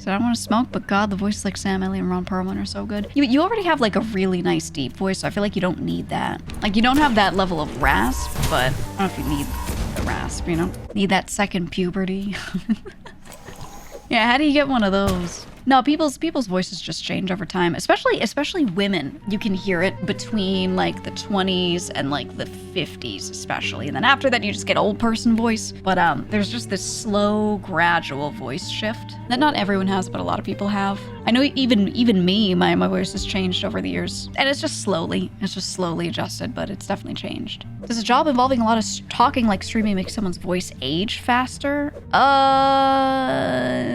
So I don't want to smoke, but God, the voices like Sam Elliott and Ron Perlman are so good. You already have like a really nice deep voice, so I feel like you don't need that. Like you don't have that level of rasp, but I don't know if you need the rasp, you know? Need that second puberty. Yeah, how do you get one of those? No, people's voices just change over time, especially women. You can hear it between like the 20s and like the 50s especially. And then after that you just get old person voice. But there's just this slow, gradual voice shift that not everyone has, but a lot of people have. I know even me, my voice has changed over the years. And it's just slowly adjusted, but it's definitely changed. Does a job involving a lot of talking like streaming make someone's voice age faster?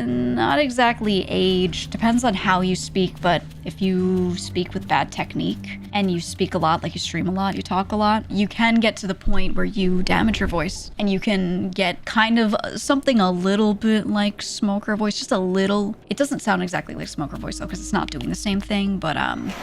Not exactly age. Depends on how you speak, but if you speak with bad technique and you speak a lot, like you stream a lot, you talk a lot, you can get to the point where you damage your voice and you can get kind of something a little bit like smoker voice, just a little. It doesn't sound exactly like smoker voice though, because it's not doing the same thing, but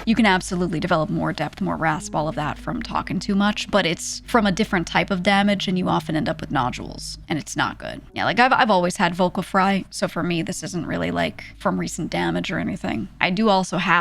you can absolutely develop more depth, more rasp, all of that from talking too much, but it's from a different type of damage and you often end up with nodules and it's not good. Yeah, like I've always had vocal fry, so for me this isn't really like from recent damage or anything. I do also have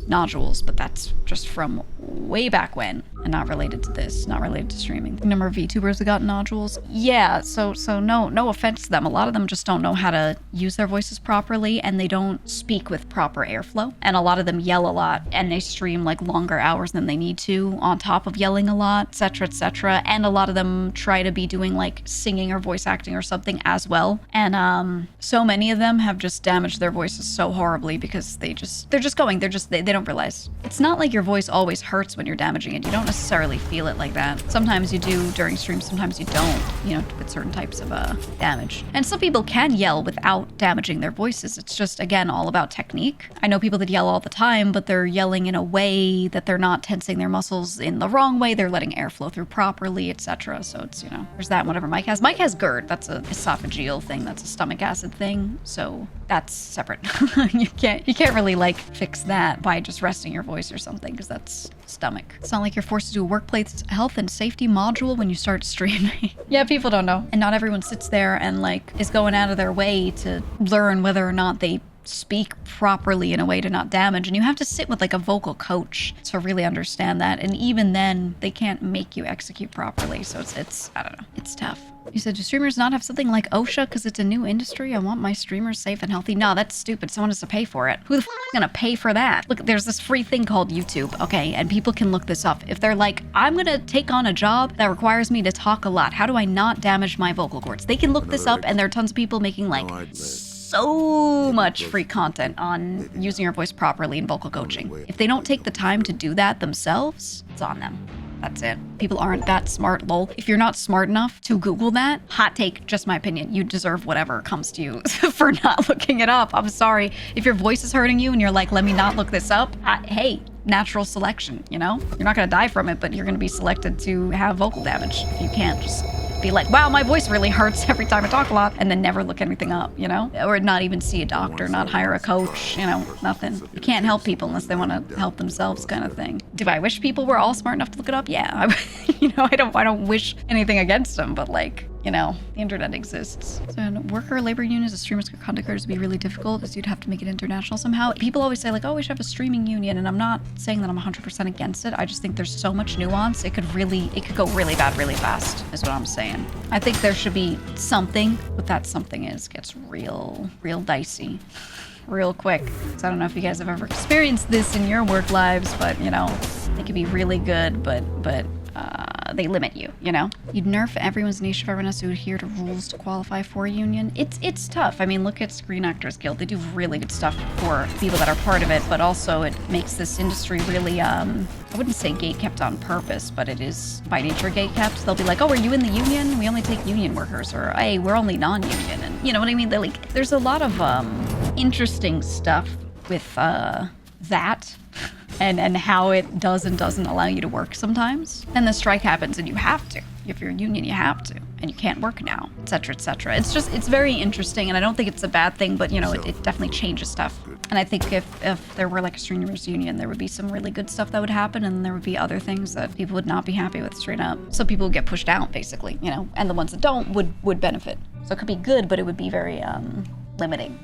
nodules, but that's just from way back when and not related to this, not related to streaming. The number of VTubers that got nodules. Yeah, so no offense to them. A lot of them just don't know how to use their voices properly and they don't speak with proper airflow. And a lot of them yell a lot and they stream like longer hours than they need to on top of yelling a lot, etc., etc. And a lot of them try to be doing like singing or voice acting or something as well. And so many of them have just damaged their voices so horribly because they don't realize. It's not like your voice always hurts when you're damaging it. You don't necessarily feel it like that. Sometimes you do during streams, sometimes you don't, you know, with certain types of damage. And some people can yell without damaging their voices. It's just, again, all about technique. I know people that yell all the time, but they're yelling in a way that they're not tensing their muscles in the wrong way. They're letting air flow through properly, etc. So it's, you know, there's that. Whatever Mike has. Mike has GERD. That's a esophageal thing. That's a stomach acid thing. So that's separate. you can't really like fix that by just resting your voice or something, because that's stomach. It's not like you're forced to do a workplace health and safety module when you start streaming. Yeah, people don't know. And not everyone sits there and like is going out of their way to learn whether or not they speak properly in a way to not damage. And you have to sit with like a vocal coach to really understand that. And even then they can't make you execute properly. So it's I don't know. It's tough. You said, do streamers not have something like OSHA because it's a new industry? I want my streamers safe and healthy. No, that's stupid. Someone has to pay for it. Who the f is gonna pay for that? Look, there's this free thing called YouTube, okay? And people can look this up. If they're like, I'm gonna take on a job that requires me to talk a lot, how do I not damage my vocal cords? They can look this up, and there are tons of people making like so much free content on using your voice properly in vocal coaching. If they don't take the time to do that themselves, it's on them. That's it. People aren't that smart, lol. If you're not smart enough to Google that, hot take, just my opinion, you deserve whatever comes to you for not looking it up. I'm sorry. If your voice is hurting you and you're like, let me not look this up, hey, natural selection, you know? You're not gonna die from it, but you're gonna be selected to have vocal damage. If you can't just be like, wow, my voice really hurts every time I talk a lot, and then never look anything up, you know? Or not even see a doctor, not hire a coach, you know, nothing. You can't help people unless they want to help themselves, kind of thing. Do I wish people were all smart enough to look it up? Yeah, you know, I don't wish anything against them, but like, you know, the internet exists. So in worker labor unions as streamers content creators would be really difficult, as you'd have to make it international somehow. People always say like, oh, we should have a streaming union, and I'm not saying that I'm 100% against it. I just think there's so much nuance. It could go really bad really fast, is what I'm saying. I think there should be something, what that something is gets real dicey real quick. So I don't know if you guys have ever experienced this in your work lives, but you know, they could be really good, but they limit you, you know? You'd nerf everyone's niche if everyone has to adhere to rules to qualify for a union. It's tough. I mean, look at Screen Actors Guild. They do really good stuff for people that are part of it, but also it makes this industry really, I wouldn't say gatekept on purpose, but it is by nature gatekept. They'll be like, oh, are you in the union? We only take union workers, or hey, we're only non-union, and you know what I mean? They're like, there's a lot of interesting stuff with that. And how it does and doesn't allow you to work sometimes. Then the strike happens and you have to. If you're a union, you have to. And you can't work now, etc., etc. It's very interesting, and I don't think it's a bad thing, but you know, it definitely changes stuff. And I think if there were like a streamers union, there would be some really good stuff that would happen, and there would be other things that people would not be happy with straight up. So people would get pushed out, basically, you know, and the ones that don't would benefit. So it could be good, but it would be very limiting.